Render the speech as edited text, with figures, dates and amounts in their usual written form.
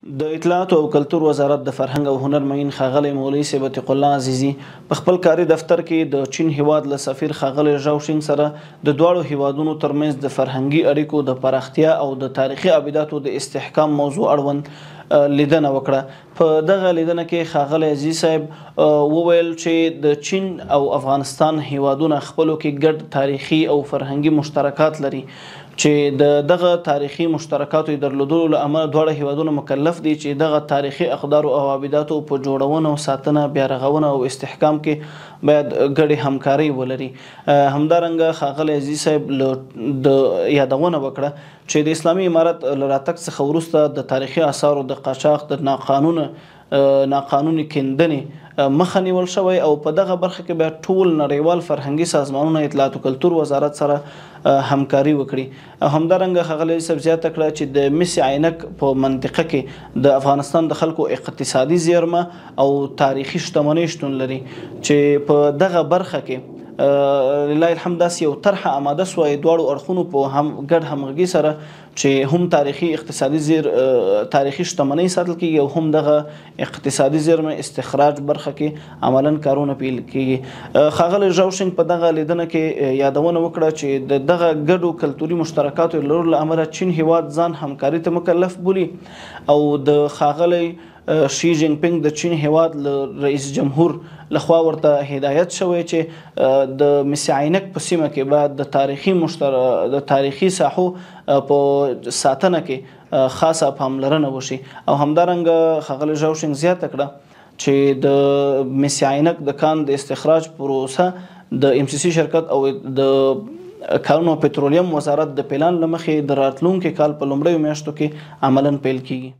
د اطلاعات او کلتور وزارت د فرهنګ او هنر معین ښاغلی مولوي صاحب عتیق الله عزیزي په خپل کاري دفتر کې د چین هیواد له سفیر ښاغلی ژاو شینګ سره د دواړو هیوادونو ترمنځ د فرهنګي اړیکو د پراختیا او د تاریخي ابداتو د استحکام موضوع اړوند لیدنه وکړه. په دغه لیدنه کې ښاغلی عزیزي صاحب وویل چې د چین او افغانستان هیوادونه خپلو کې ګډ تاریخي او فرهنګي مشترکات لري چې د دغه تاریخي مشترکاتو درلودلو له امله دواړه هیوادونه مکلف دي چې دغه تاریخي اقدارو او ابداتو په جوړونه او ساتنه، بیا رغونه او استحکام کې باید ګډې همکاري ولري. همدارنګه ښاغلی عزیزي صاحب د یادونه وکړه چې د اسلامي امارت له راتګ څخه وروسته د تاریخي آثارو د قاچاق د ناقانوني کیندنې مخه نیول شوی او په دغه برخه کې بیا ټول نړیوال فرهنګي سازمانونه اطلاعات او کلتور وزارت سره همکاري وکړي. همدارنګه ښاغلی صاحب زیاته کړه چې د مس عینک په منطقه کې د افغانستان د خلکو اقتصادي زیرمه او تاریخي شتمنۍ شتون لري چې په دغه برخه کې لله الحمد داسې یو طرحه آماده سوه دواړو اړخونو په ګډ همغږي سره چې هم تاریخي شتمنۍ ساتل کېږي او هم دغه اقتصادي زیرمه استخراج برخه کې عملاً کارونه پیل کېږي. ښاغلی ژاو شینګ په دغه لیدنه کې یادونه وکړه چې د دغه ګډو کلتوري مشترکاتو لرلو له امله چین هیواد ځان همکاري ته مکلف بولي او د ښاغلی شي جینګ پینګ د چین هیواد رئیس جمهور لخوا ورته هدایت شوی چې د مس عینک په سیمه کې باید د تاریخي ساحو په ساتنه کې خاصه پاملرنه وشي. او همدارنګه ښاغلی ژاو شینګ زیاته کړه چې د مس عینک د کان د استخراج پروسه د ام سی سی شرکت او د کانونو پټرولیم وزارت د پلان له مخې د راتلونکي کال په لومړیو میاشتو کې عملاً پیل کیږي.